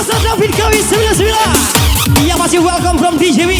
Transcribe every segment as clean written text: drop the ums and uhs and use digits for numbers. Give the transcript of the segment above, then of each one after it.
Bos David Kawis 99 yang masih welcome from DJW.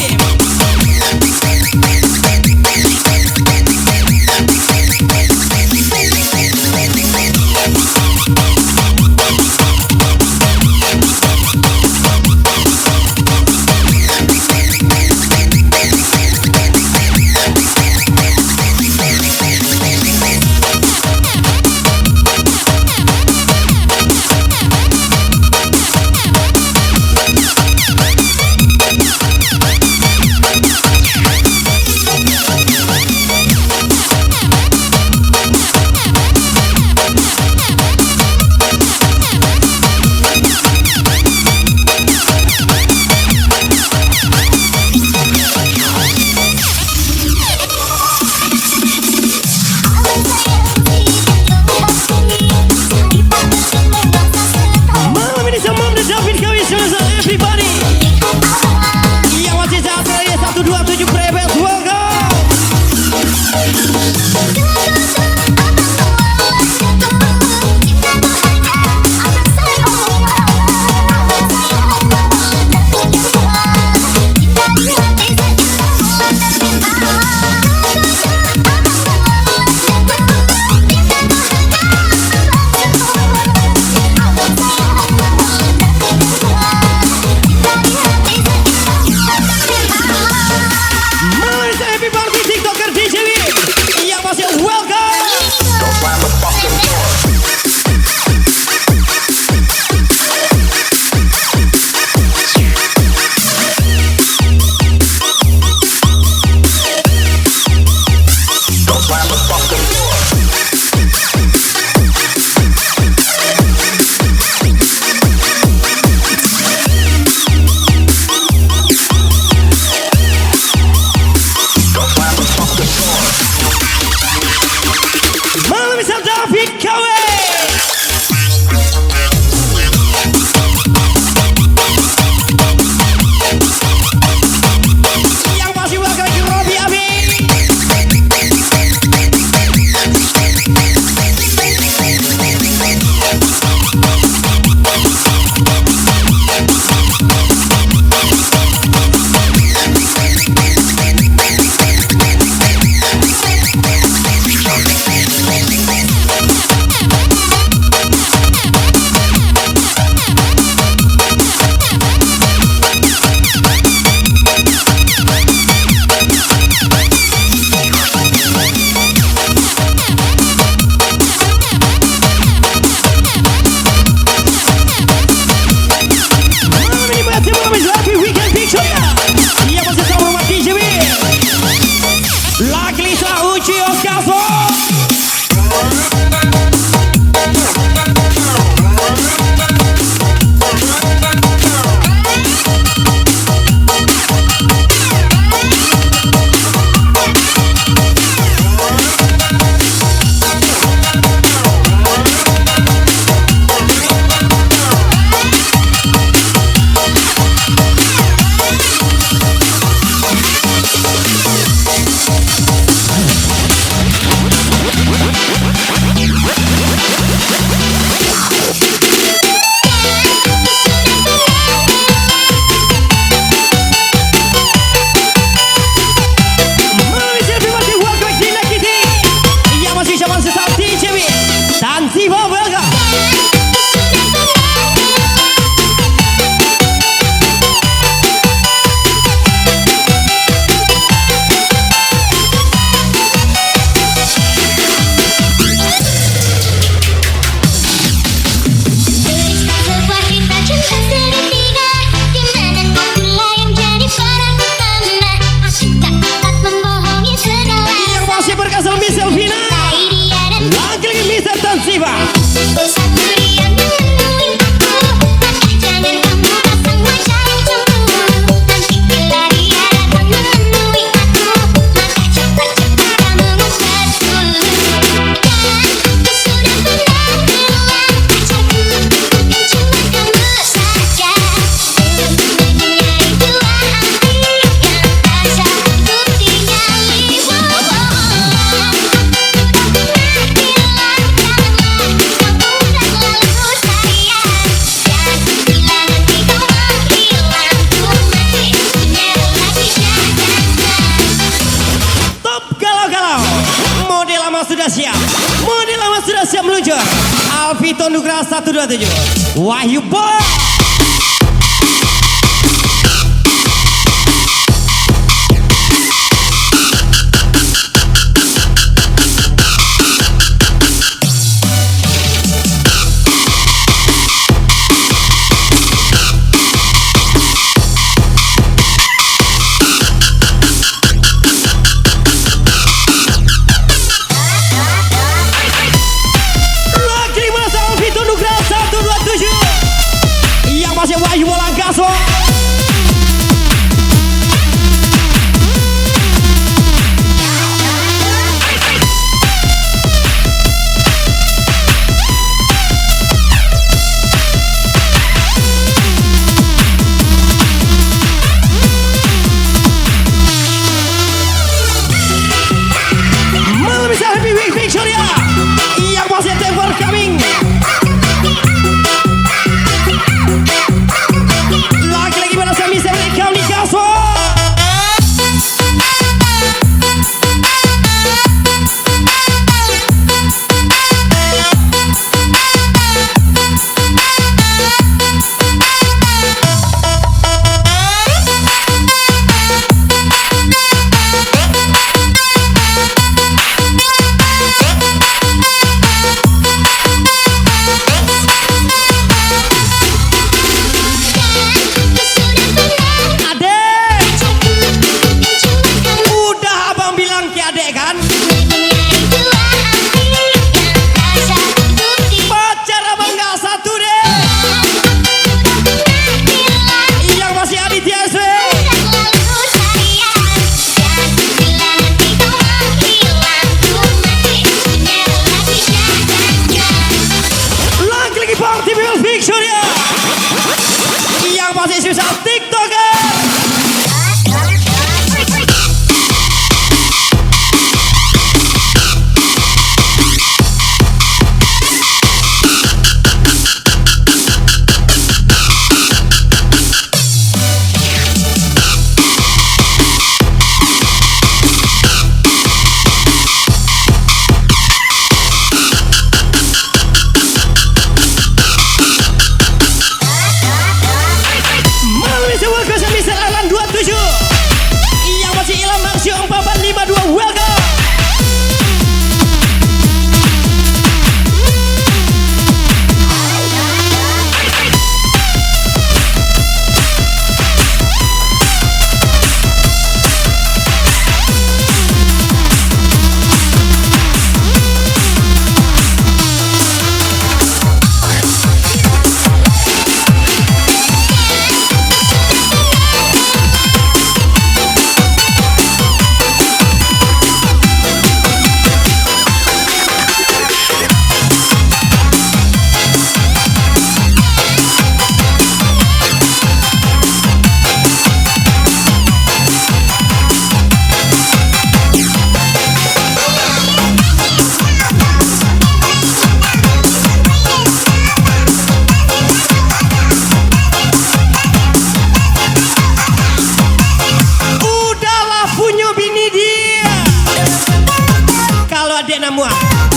Alvito Nugra 127 Wahyu Bola. Wahyu Bola Gaso. Malam bisa Happy Week Victoria yang masih temper coming. Yang masih susah TikToker. Yang masih Ilham Maksio 4452 welcome.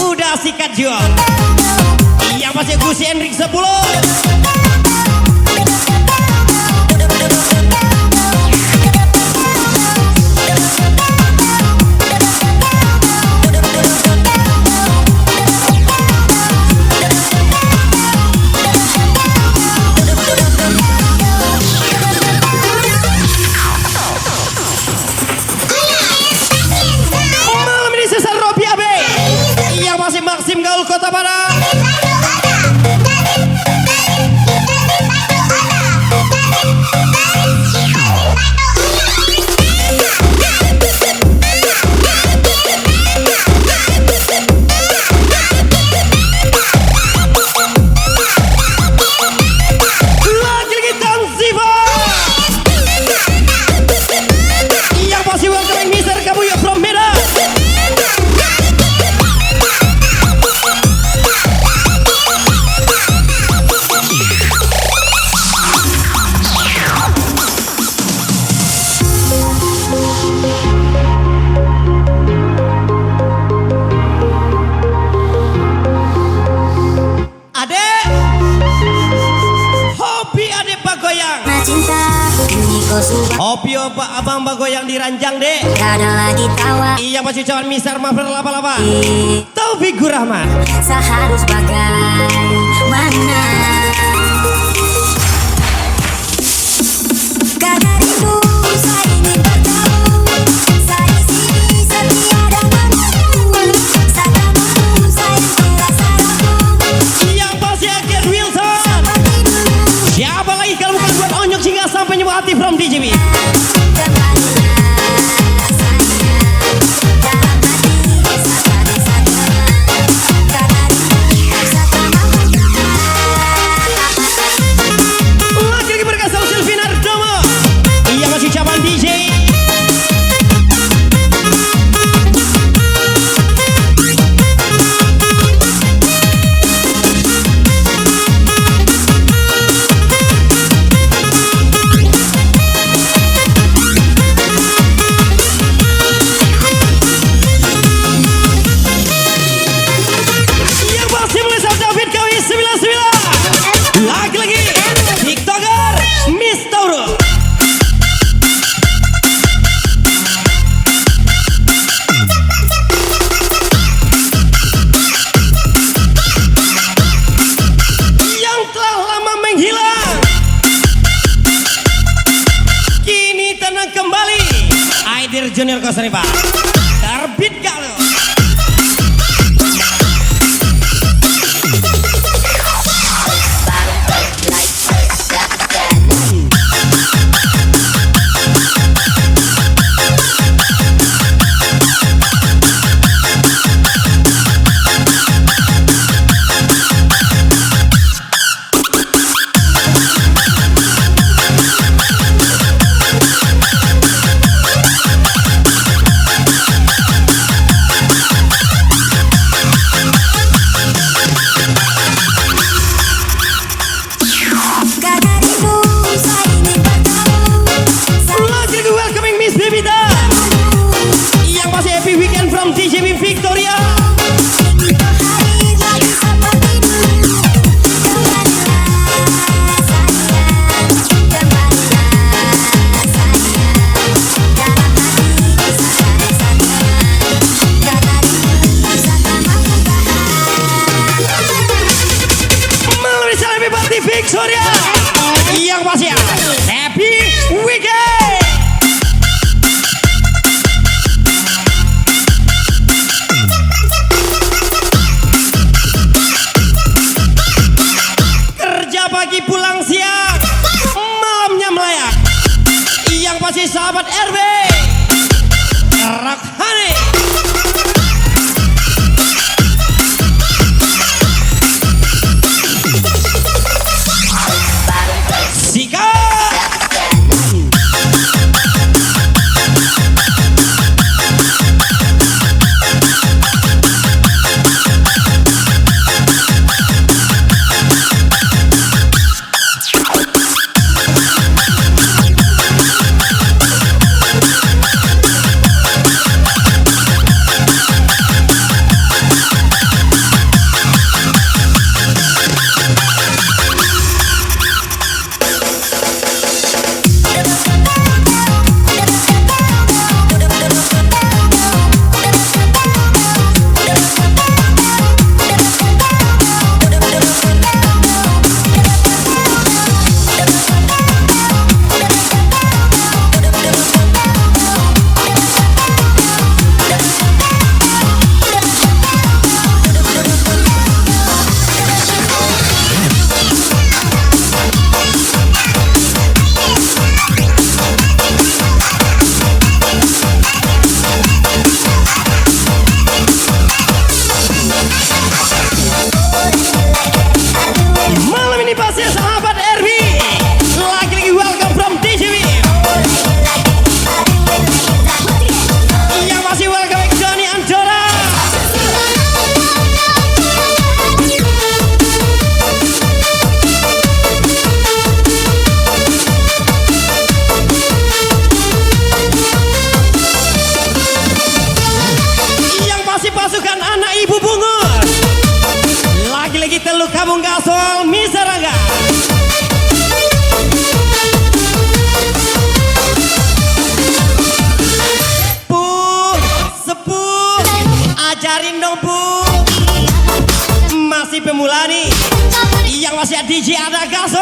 Udah sikat jual. Yang masih Gus Hendrik 10. Maxim Gaul Kota Padang. Opio Pak Abang Bago yang diranjang dek. Gak ada lagi tawa. Iya masih cawan Mister Mafler lapa-lapa. Taufik Rahman. Seharus bagaimana? Karena rindu saya ingin bertemu. Saya sini setia dan menunggu. Saat saya merasa rapuh. Yang pasti Ken Wilson. Seperti dulu. Siapa lagi kalau bukan buat Onyok hingga sampai nyebut hati from DJB. Junior Kosari Pak. Terbit gak lo? Victoria yang pasti Happy Weekend. Kerja pagi pulang siang, malamnya melayak. Yang pasti sahabat RB Rakhane. Kabung Gasol Misaraga. Dengerin dong bu, masih pemula nih. Yang masih DJ ada Gaso.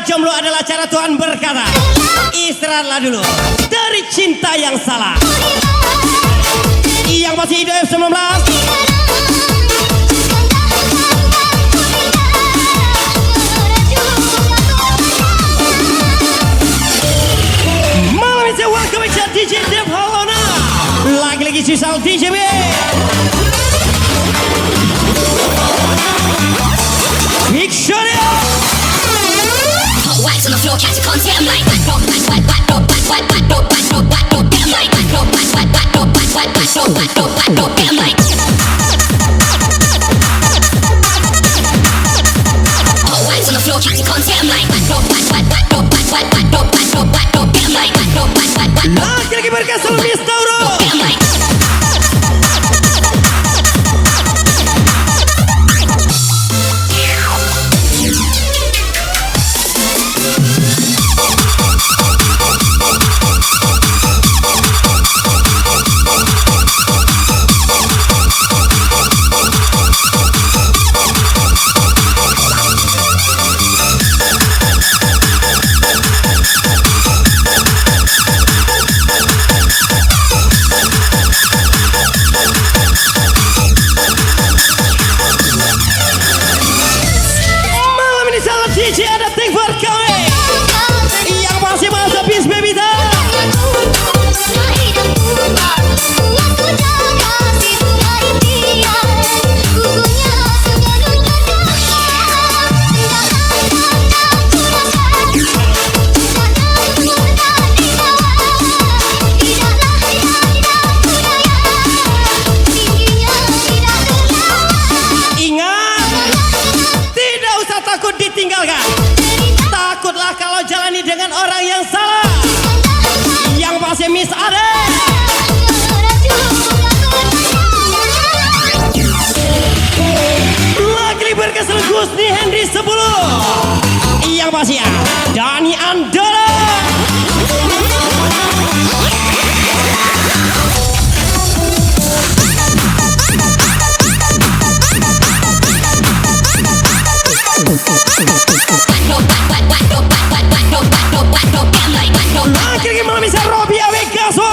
Jomblo adalah cara Tuhan berkata, istirahatlah dulu dari cinta yang salah. Yang masih hidup F19, malam ini saya welcome to DJ Dev Halona. Lagi-lagi sisal DJ B. Big shot ya. Wax on the floor, catch a concept. I'm like, I'm like, wax on the floor, catch a concept. I'm like, lagi-lagi berkasal Miss Tauro. DJ ada ting for kami yang masih masa bis baby ta. Ditinggalkan. Takutlah kalau jalani dengan orang yang salah. Yang pasti Miss Ade. Lagi berkesan Gusni Henry 10. Yang pasti ya Dani Andora. Lagi malam bisa Robi Awe Gaso.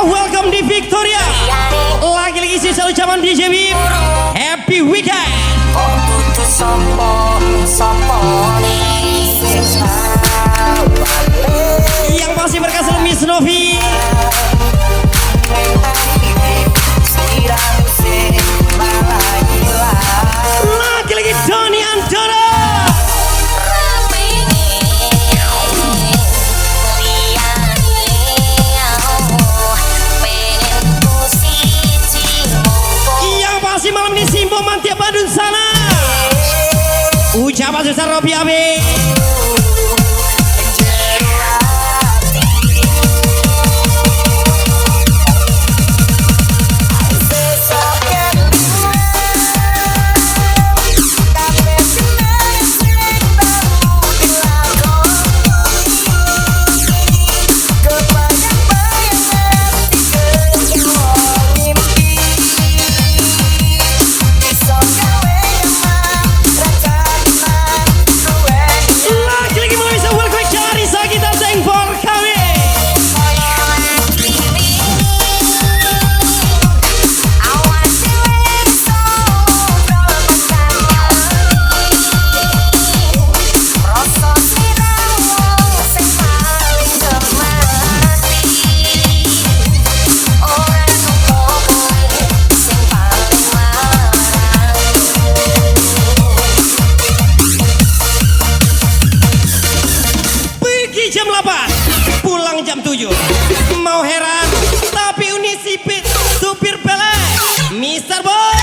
Welcome di Victoria. Lagi-lagi sisa ucapan DJ Bim. Happy weekend. Yang pasti berkasih Miss Novi. Lagi-lagi Doni Andora. Malam ini Simbo Mantia Badun sana. Ucapan besar Robi Abe. supir pele Mr. Boy.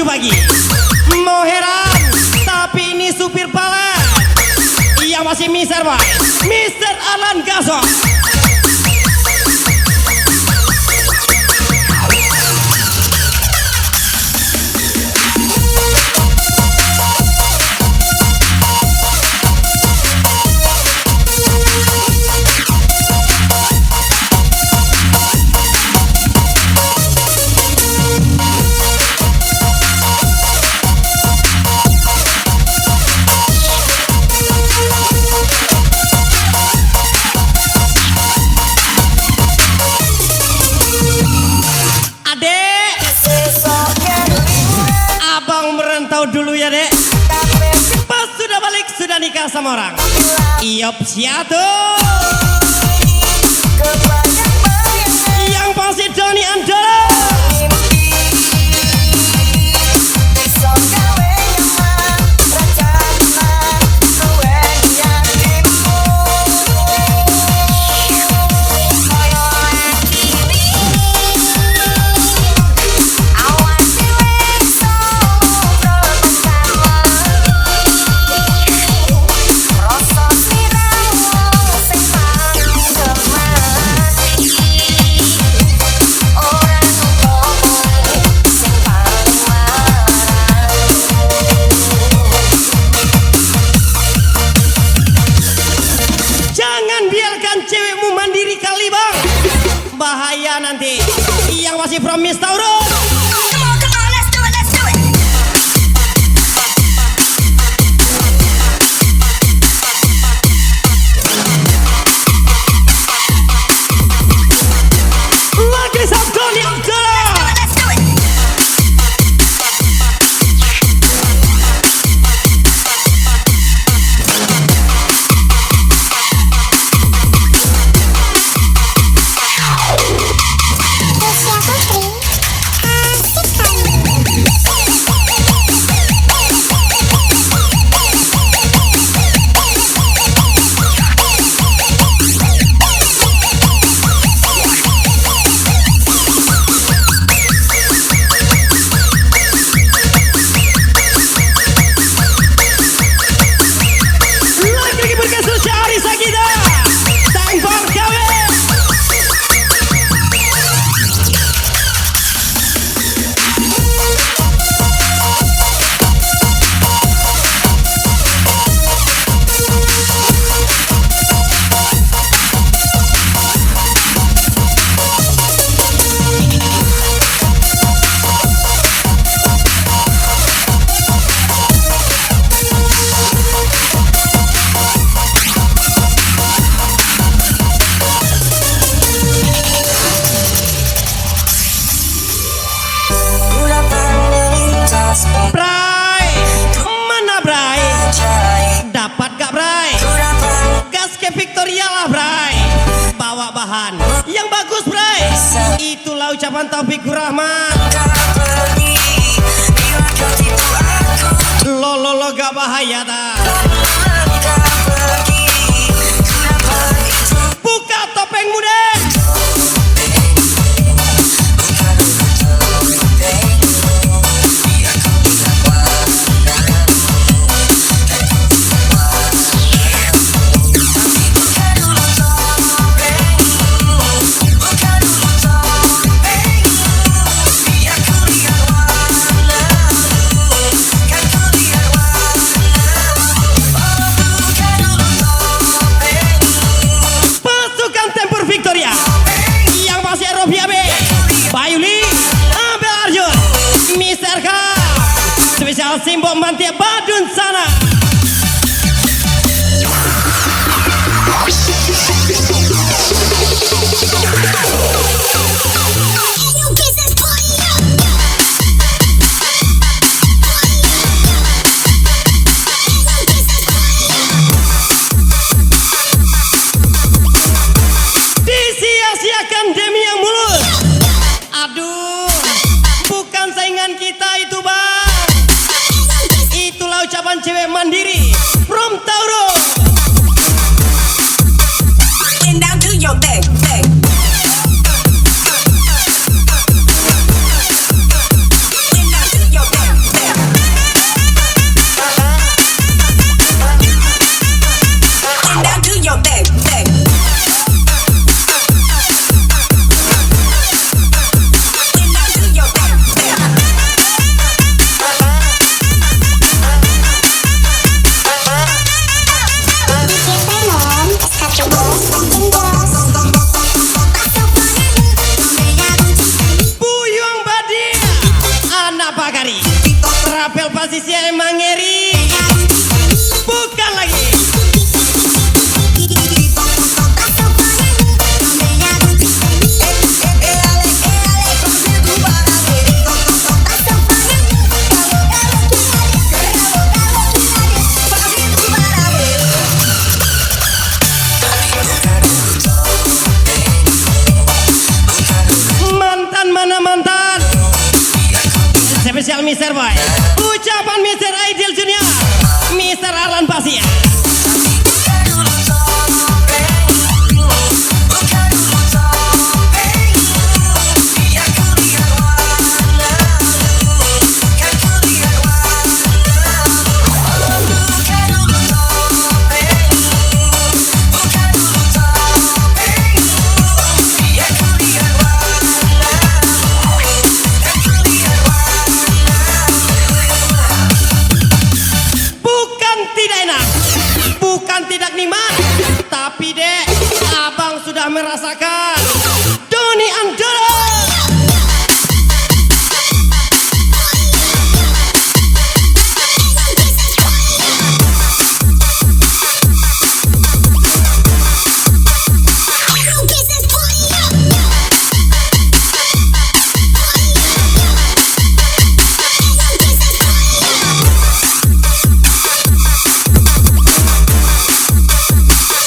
Pagi mau heran tapi ini supir pala yang masih Mr. Pak Mr. Alan Gaso. Dulu ya dek, pas sudah balik sudah nikah sama orang. Iop siatu, yang pasti Doni Andoro. Bahaya nanti yang masih from Miss Taurus. Lagi Sabtu yang Bray, mana Bray? Dapat gak Bray? Gas ke Victoria lah Bray. Bawa bahan yang bagus Bray. Itulah ucapan Taufikur Rahman. Lo gak bahaya dah. Buka topengmu deh. simbok mantia badun sana. Disia-siakan demi yang mulus. Aduh, bukan saingan kita itu bang. Itulah ucapan cewek mandiri from Tauro. And down to your back, back. And down to your back, back. And down to your back, back. And down to your back, back. Buyung Badia, anak Bakari. Rapel pasisnya emang ngeri. Bukan lagi. Mantan mana mantan? Spesial Mr. Boy. Ucapan Mr. Aidil Junior, Mr. Arlan Basia. Bukan tidak enak, bukan tidak nikmat, tapi dek, abang sudah merasakan Doni Andoro.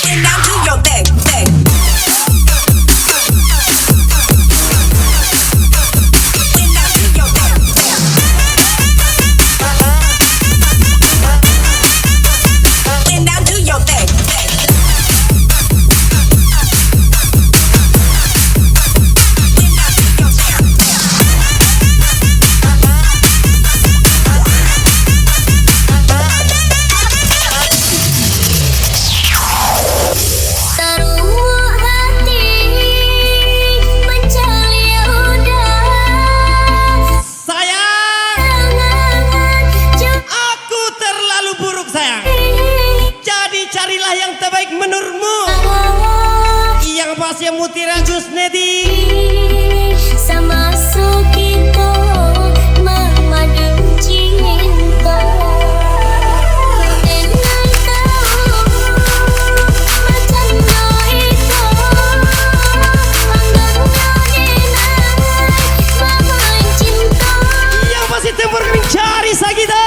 And down to your back, back. And down to your back, back. And down to your back, back. Taruh hati mencari udah Sayang, jangan aku terlalu buruk sayang. Jadi carilah yang terbaik menurutmu, yang pas yang mutiara Gusnedi. sama kita memadu cinta. Dengan tahu macam itu, panggungnya denai bahan cinta. Yang pasti tempur kami cari sakita.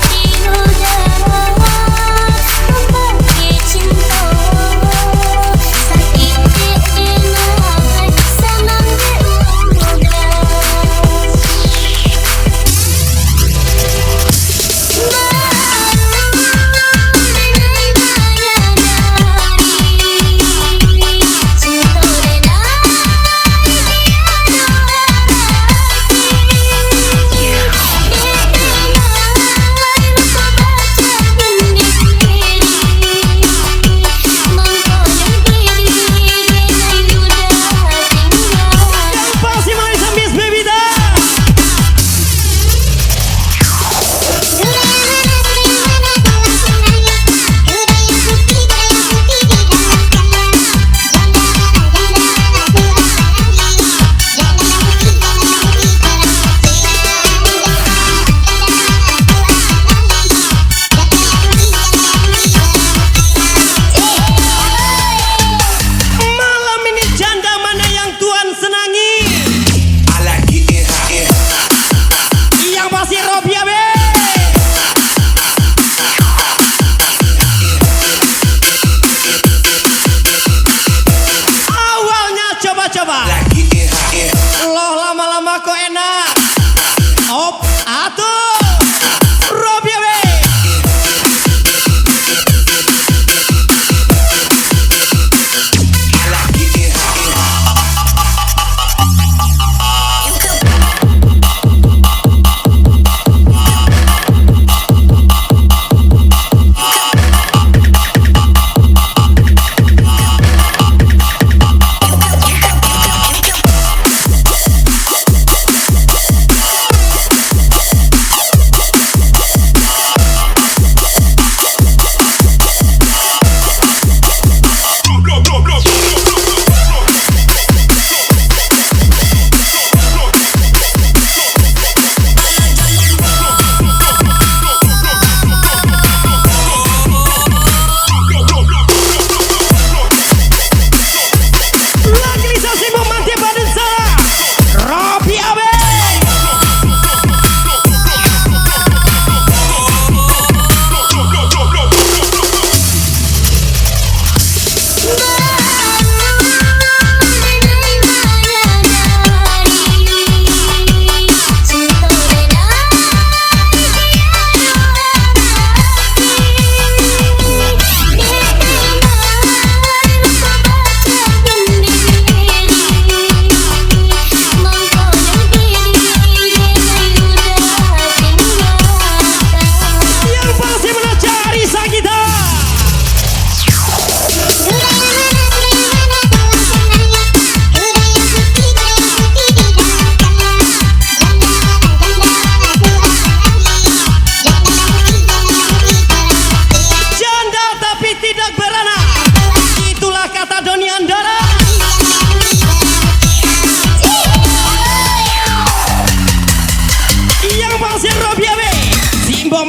Di udara membagi cinta, sakit denai senang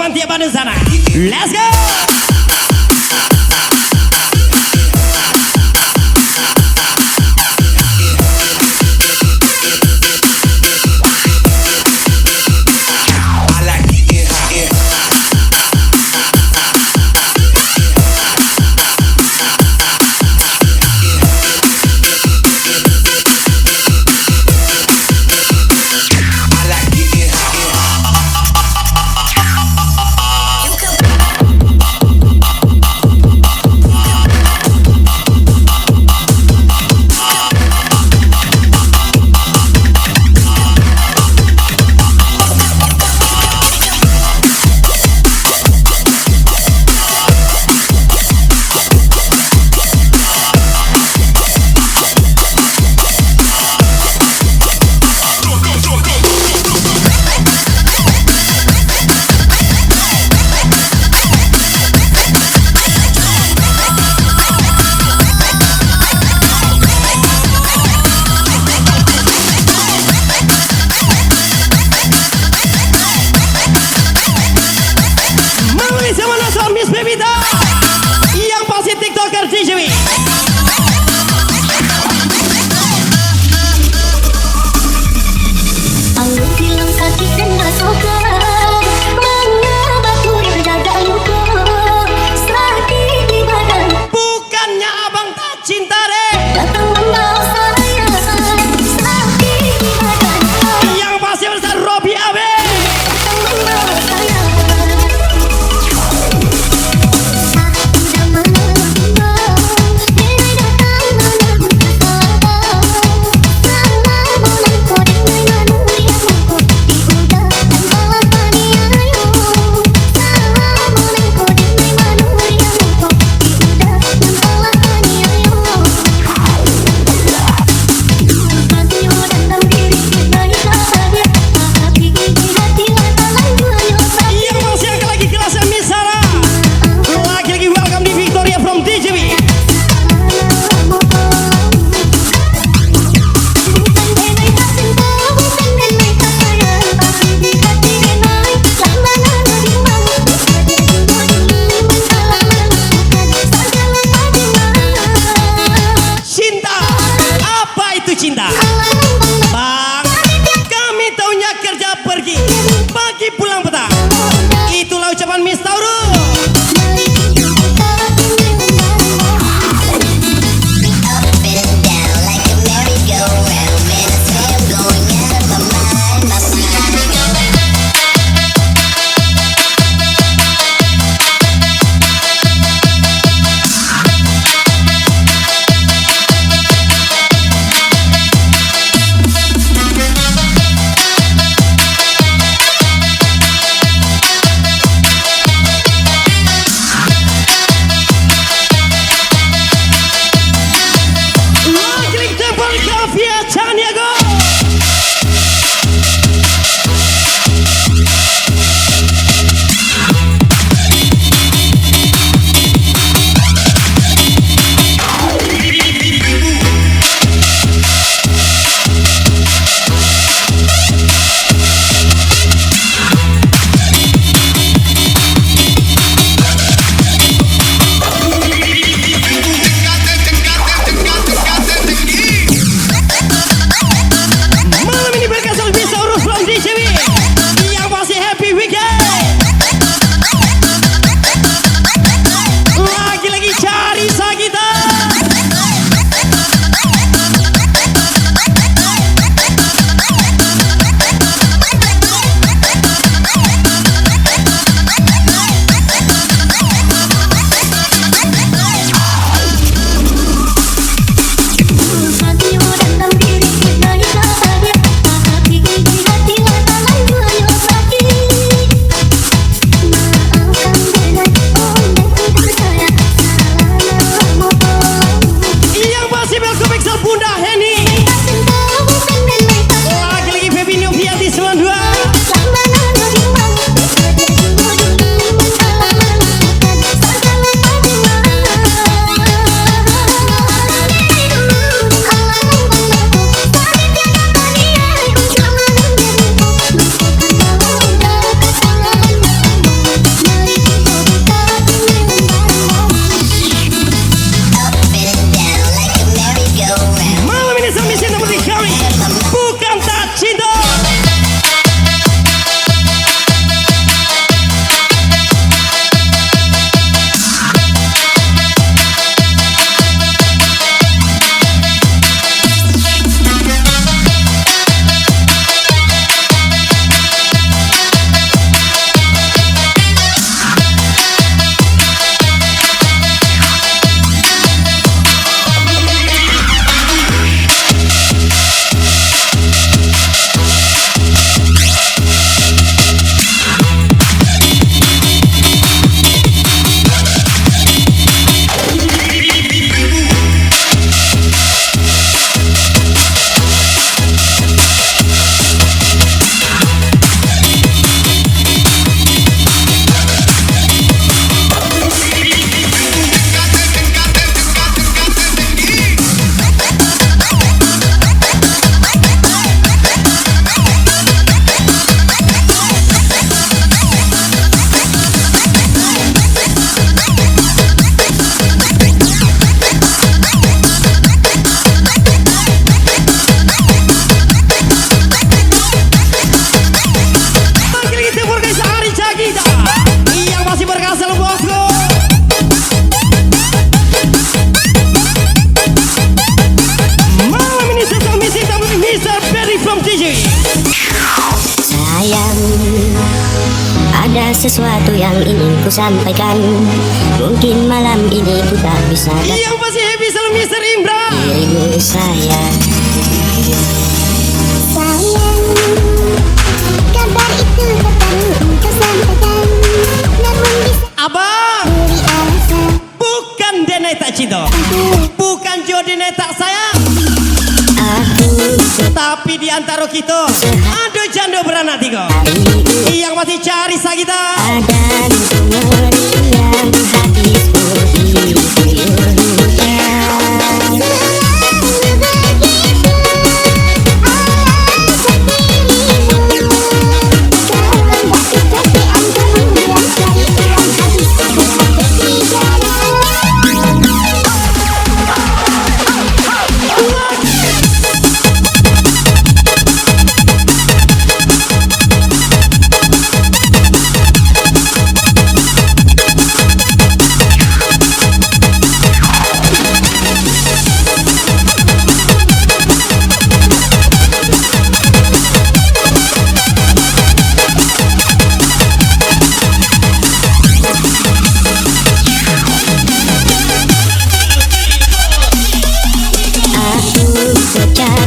Roman tiap Bandung sana. Let's go. You could Sagita yang masih berhasil bosku. Malam ini saya misi tamu Mr. Perry from TJ. Sayang, ada sesuatu yang ingin ku sampaikan. Mungkin malam ini ku tak bisa Yang pasti happy selalu Mr. Indra. dirimu sayang. Sayang, kabar itu perlu engkau sampaikan. Namun bisa Abang, beri alasan bukan Denai tak cinta, bukan Jodine tak sayang, Aku tapi di antara kita ada janda beranak tiga. Yang masih cari Sagita. ada untuk meriang hatiku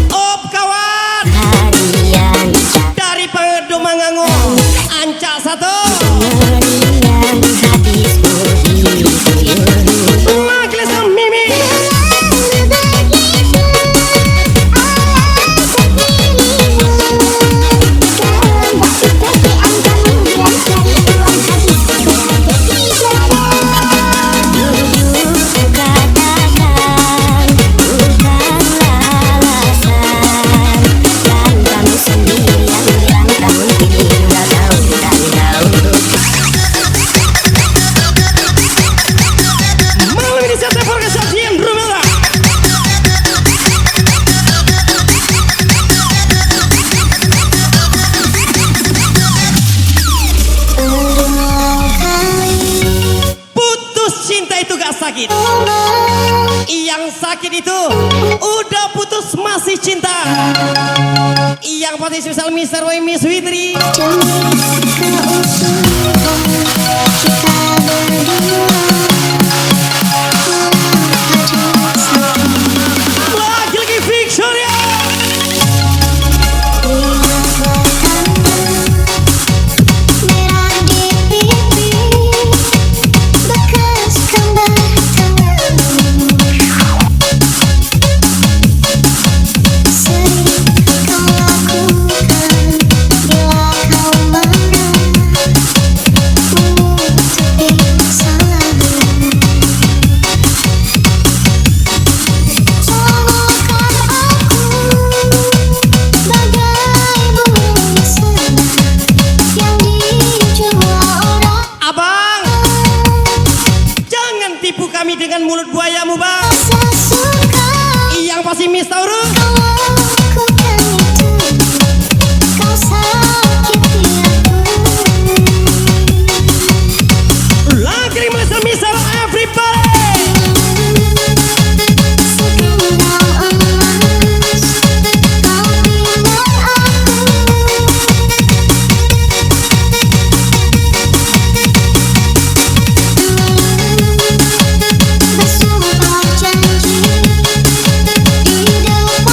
Op kawan harian dari Pengedu Mangangung Ancak satu meriang hatiku Magles sama Mimi. Malam ini saya telepon ke Sajian Rumela. Putus cinta itu gak sakit. Yang sakit itu udah putus masih cinta. Yang pasti spesial Mr. Way Miss Witri. Lagi Victoria. Abang, jangan tipu kami dengan mulut buayamu bang. Yang pasti Miss Taurus. Lagi Malaysia misal everybody. Bersumpah janji di depan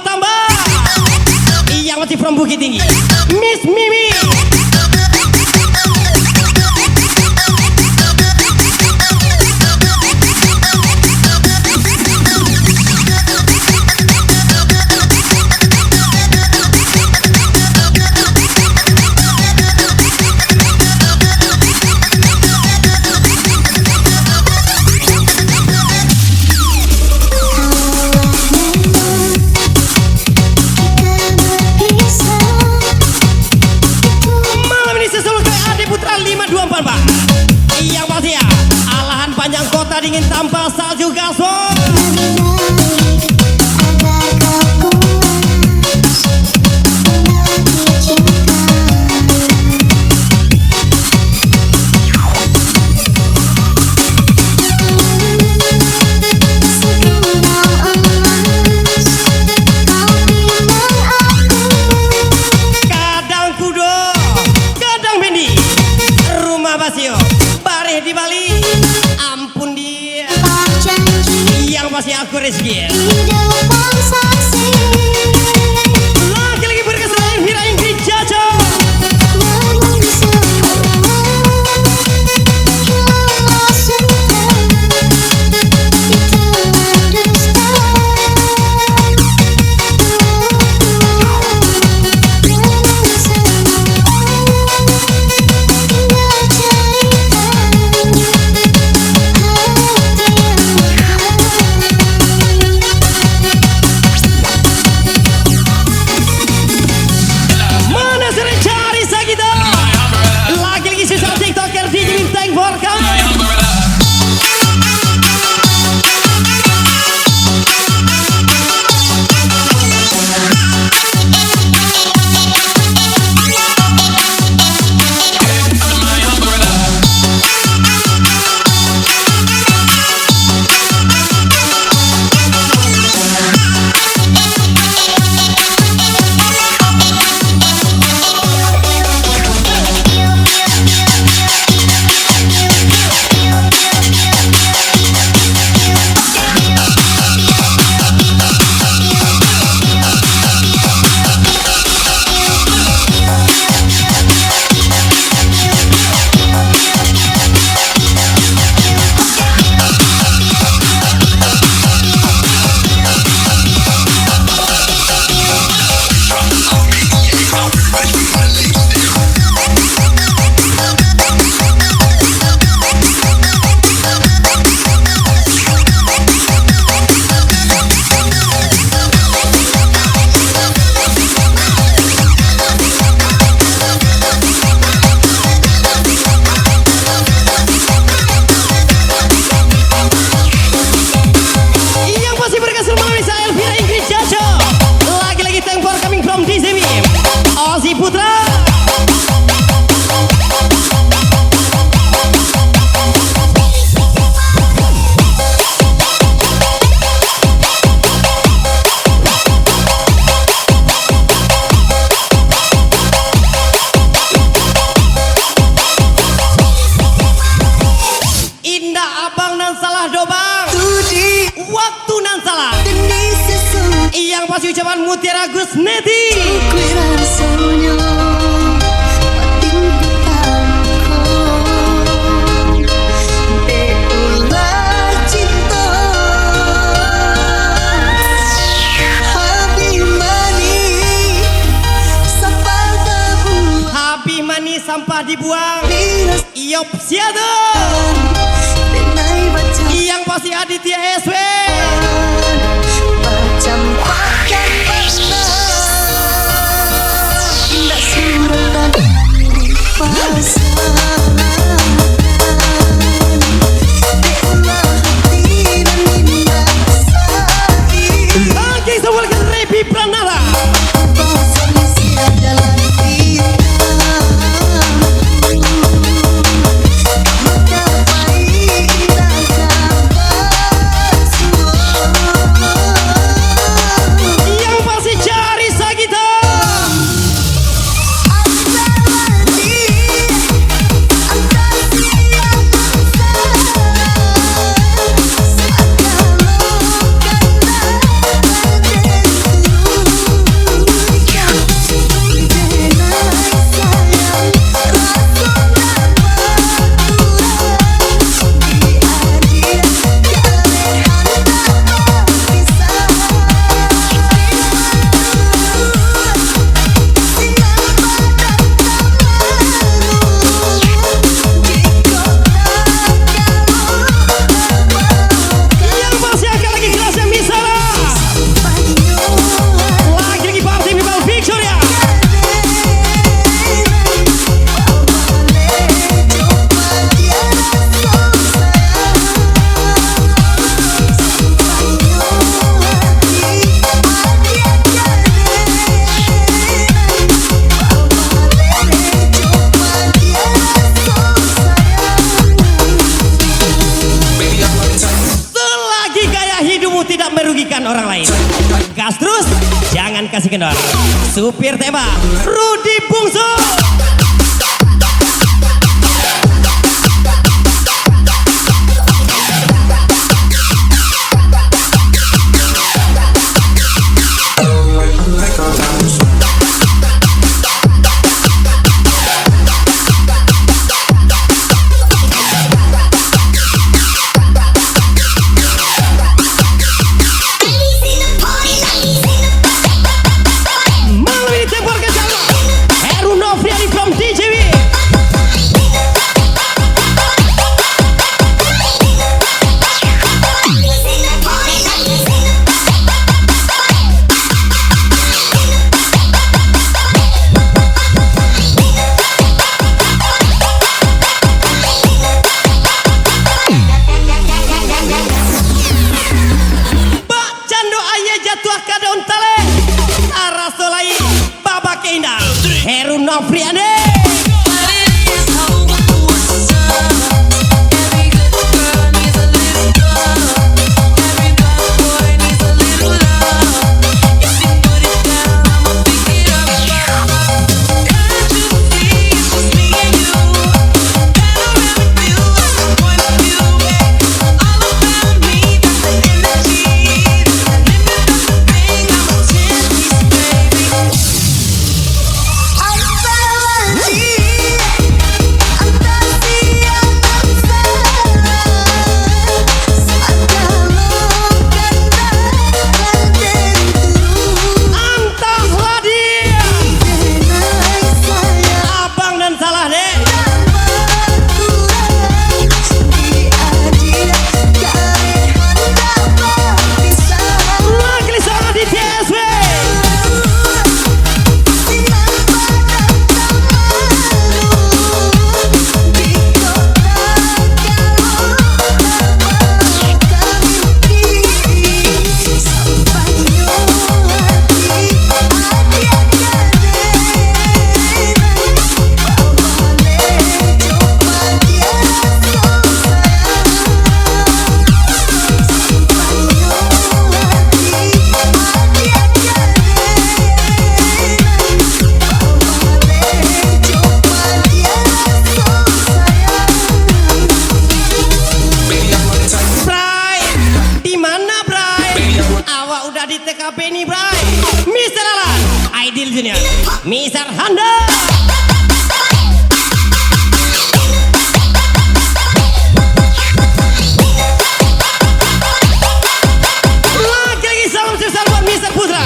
tambah yang masih from Bukit Tinggi, Miss Mimi. Malam ini sesuai ke Ade Putra 524 Pak. Yang pasti ya, alahan panjang kota dingin tanpa salju gaspol. Agar kau puas lagi cinta. Segala emas kau bimbang aku. Kadang kudo, kadang bendi, rumah Basio, bareh di Bali. Ampun dia, Tak janji yang pasti aku rezeki. di depan saksi. Lagi-lagi berkesan Vira Ingrid Jajo. Namun semua hilang suka. Itulah dusta. Namun semua indah cerita hati yang Mana sering cari Sagita. Lagi-lagi sisa TikToker di Tank Vorka. Yang pasti berkesan malam ini saya Elvira Ingrid Jajo. Lagi-lagi Tank Vorka coming from DCB. Ozzy Putra. Indah abang nan salah dobang. Waktu nan salah. Yang pasti ucapan Mutiara Gusneti. Habis manis sampah dibuang. Iop siada. Yang pasti Aditya SW. Lagi semua lagi Repi Pranala. jangan kasih kendor. Supir tembak Rudi Bungsu. Malam ini tempor ke sana Heru Novriani from DJW. Pak Cando Ayah jatuh ke daun tale Arasolai Baba Keindah Heru Novriani. Entahlah dia abang dan salah deh. Lagi sana di TSW. Bray, di mana Bray? Awak udah di TKP nih Bray. Mister Alan, Aidil Junior, Mister Handa. Lagi salam sebesar buat Mister Putra,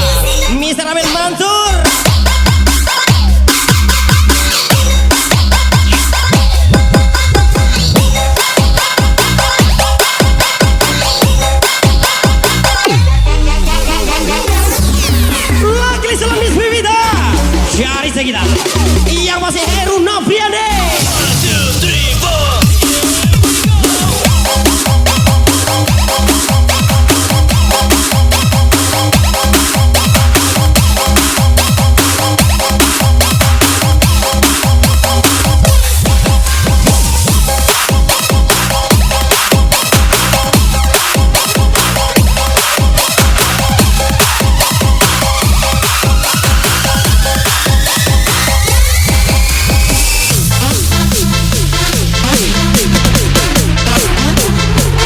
Mister Amin Mansur. Lagi salam Miss Vivida, Syari Segita, yang masih Heru Novriani.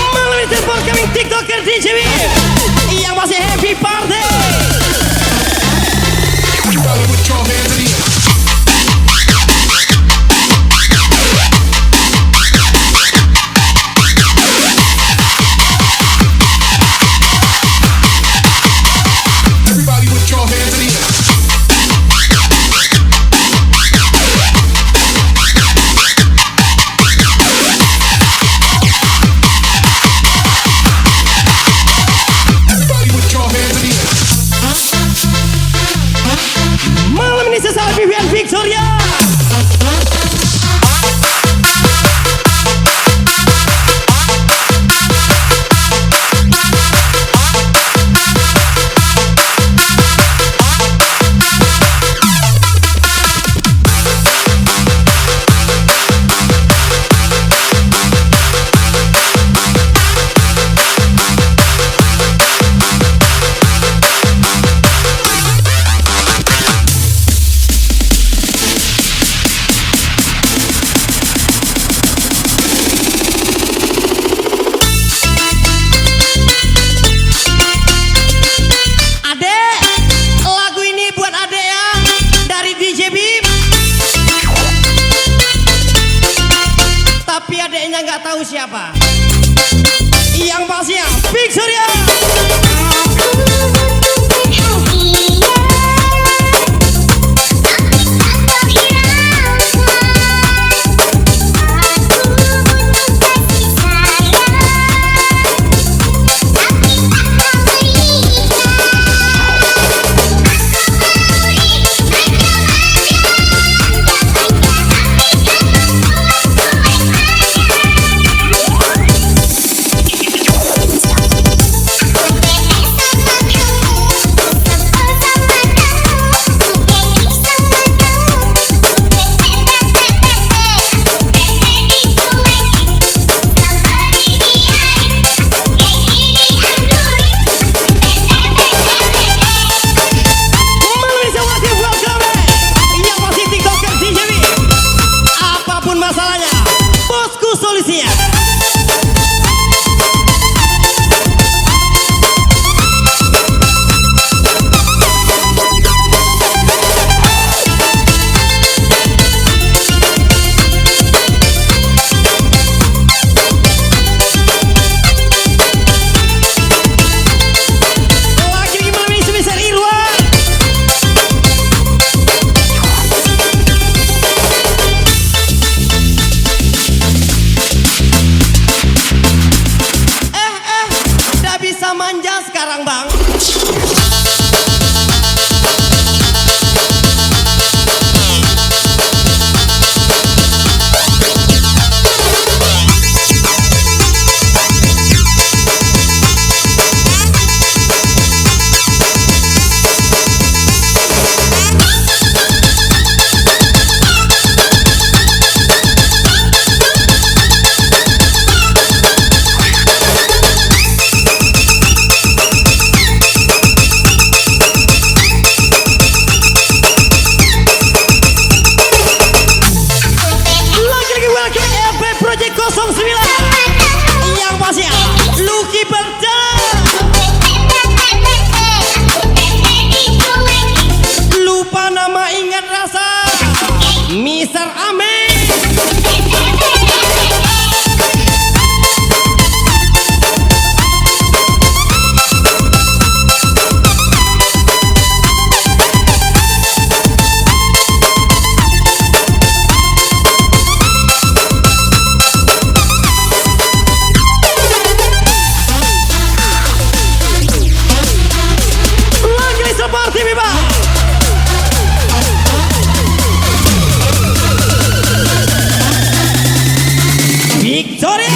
Malam ini tempor kami TikToker DJW yang masih happy party. Everybody put your hands in the air. Everybody put your hands in the air. Malam ini sesal Vivian Victoria. siapa? Yang pastinya Big Surya. Manja sekarang bang. Mister Ame. Lagi seperti Biba. Victoria.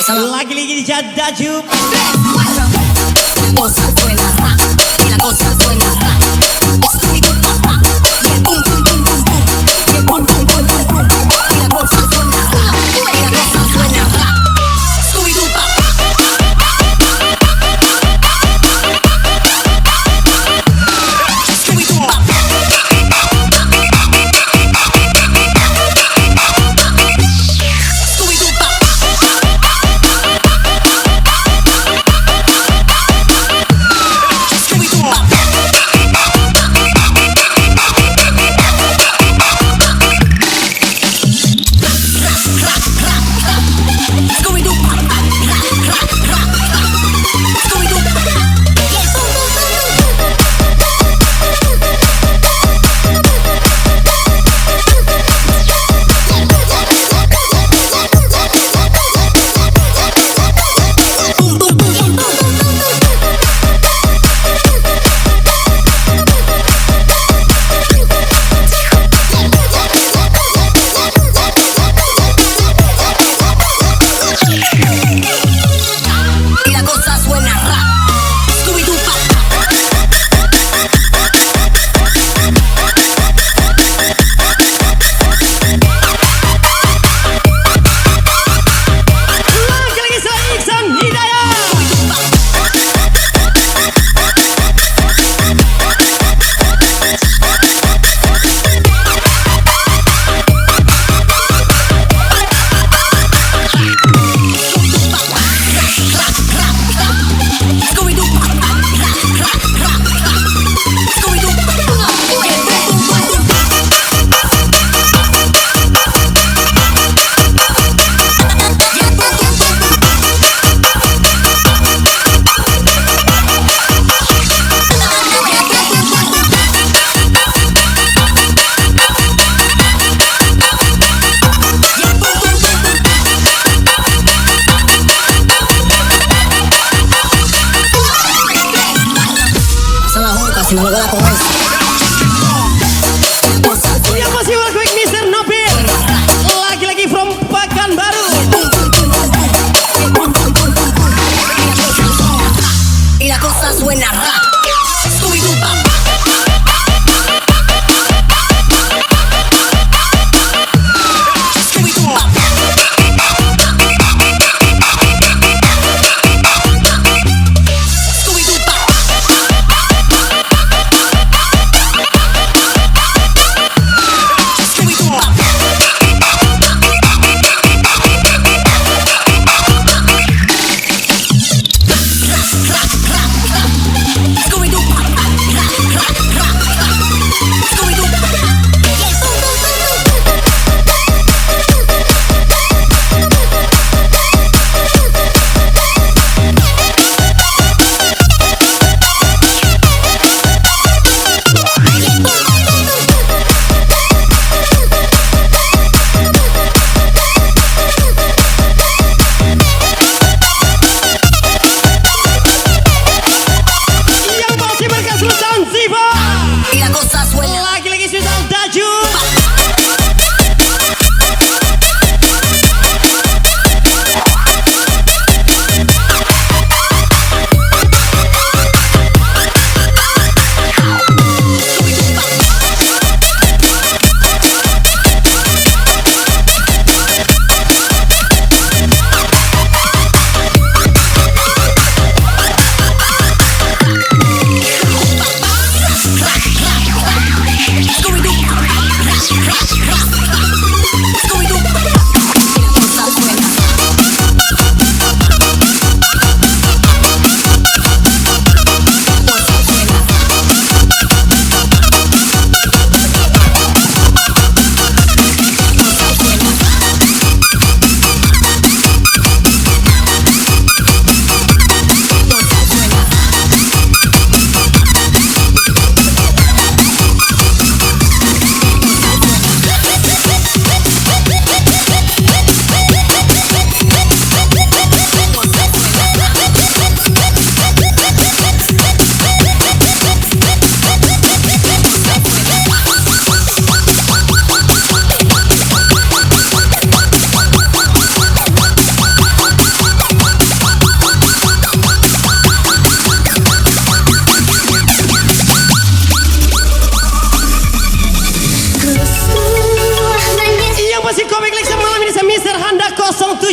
Lagi-lagi di Jadaju. Cosa suena rock, la cosa suena rock. Scooby-Doo pop pop, yeah, boom boom boom boom boom, yeah, boom boom boom boom boom. La cosa suena rock, la cosa suena rock. Scooby-Doo pop pop. Scooby-Doo pop pop. Scooby-Doo pop pop.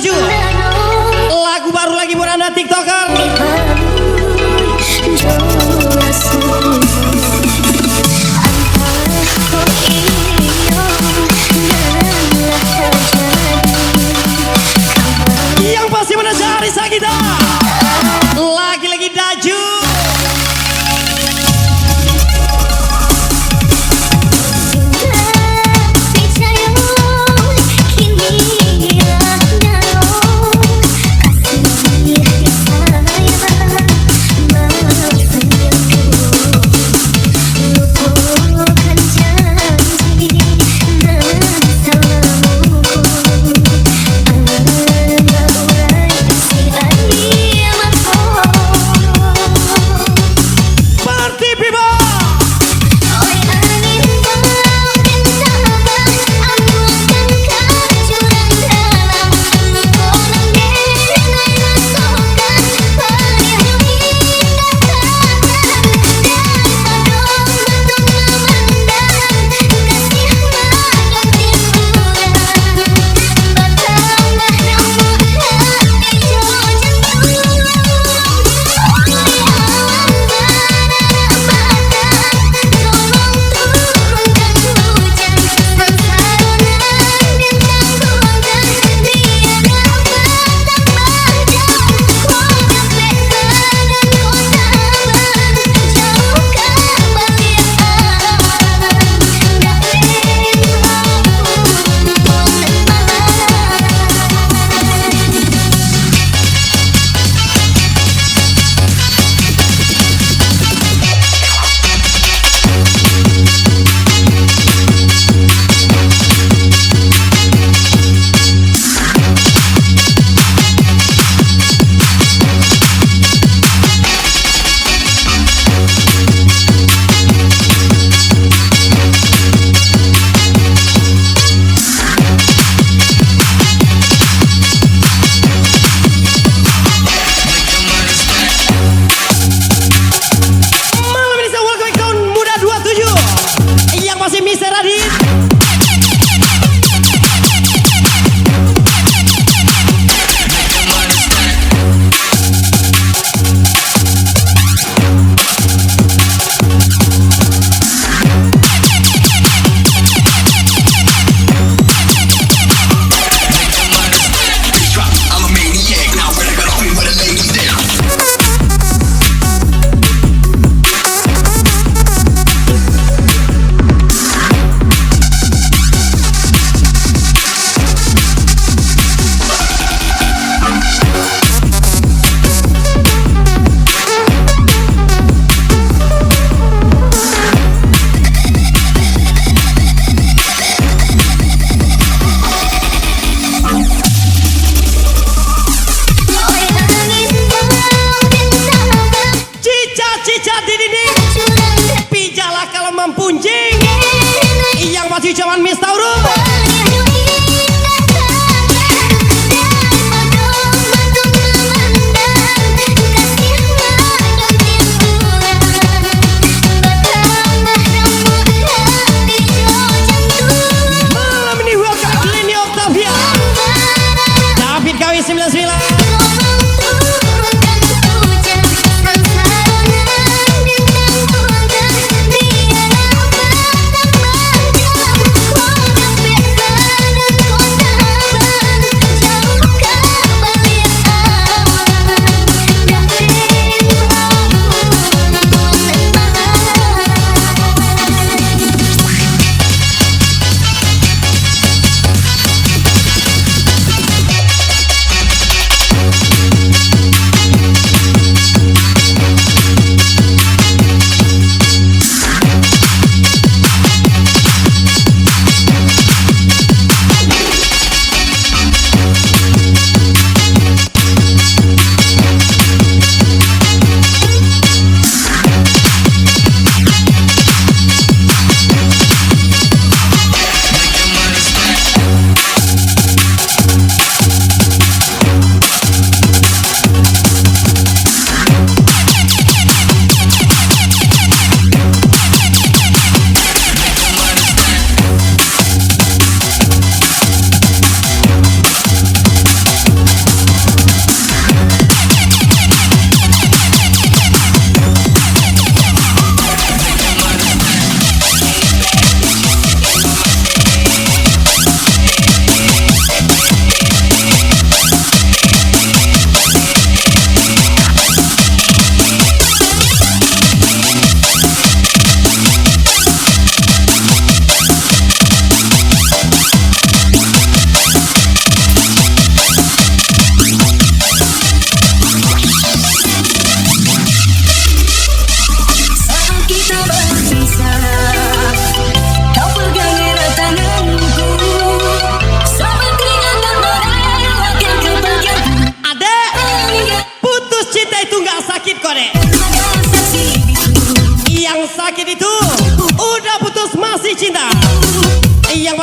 setuju? Lagu baru lagi buat anda tiktoker. Yang pasti mana Sarisa kita. Lagi-lagi daju.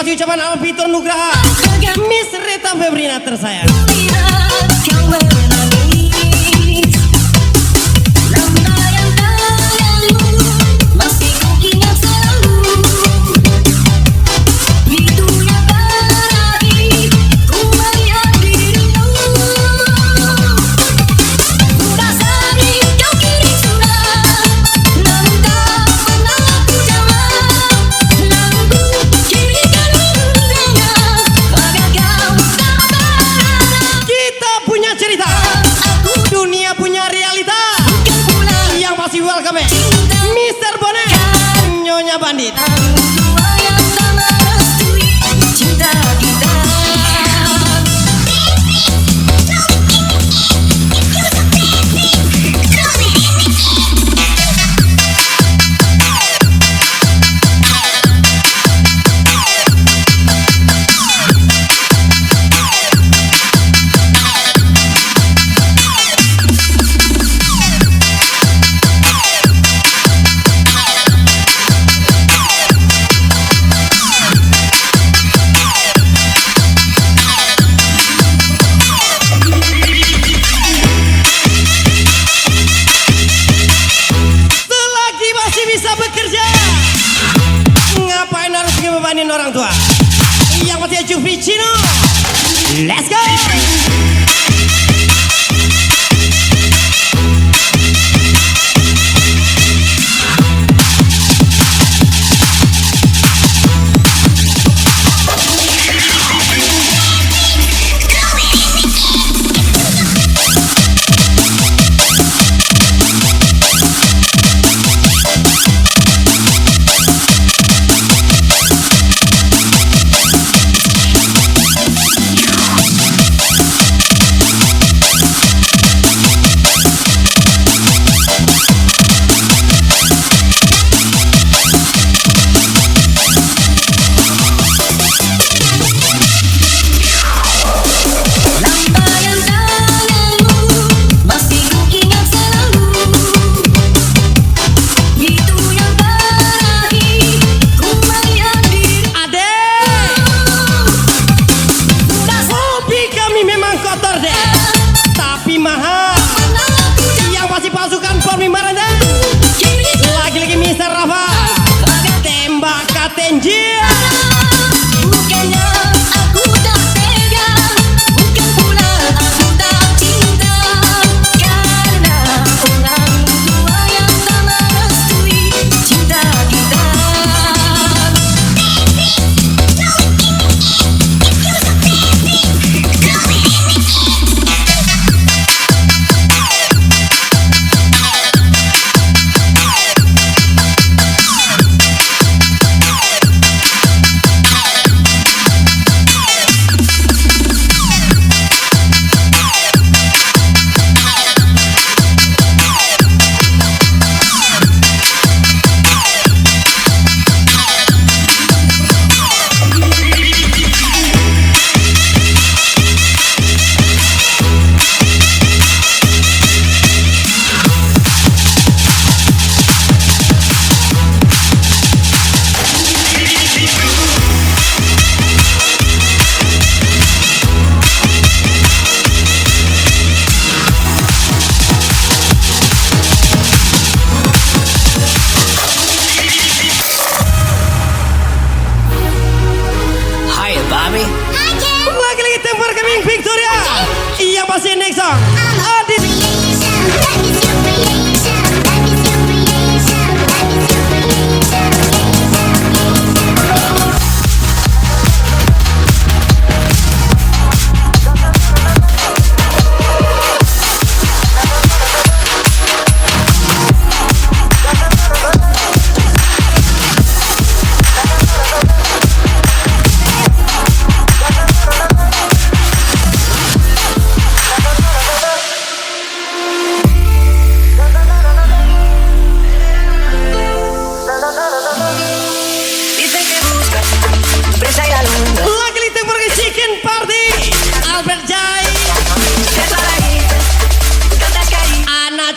kasih ucapan Alvito Nugraha, Miss Rita Febrina tersayang. Mister Bonet, Nyonya Bandit. Orang tua yang masih Jufri Cino, let's go. masih next song. Adit.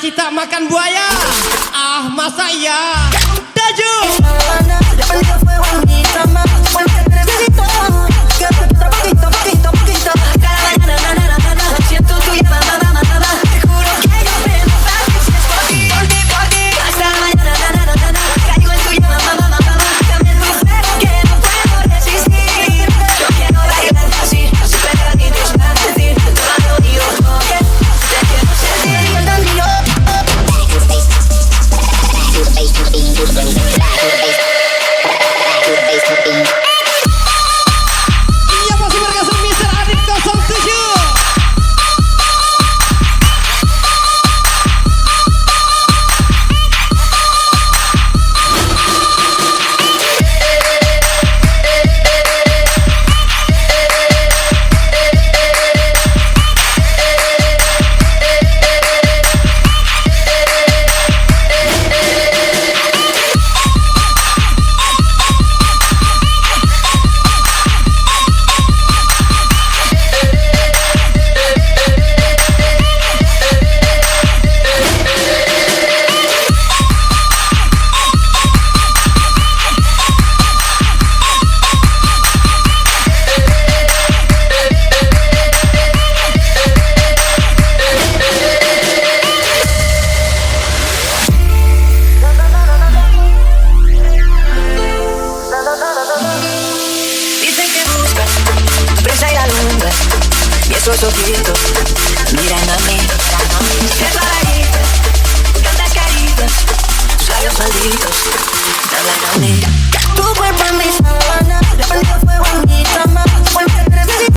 Cita makan buaya, ah masa iya? Daju. esos ojitos miran a mí. Qué clarito, tantas caritas, tus labios malditos me hablan a mí. Tu cuerpo en mi sábana, le prendí fuego en mi cama.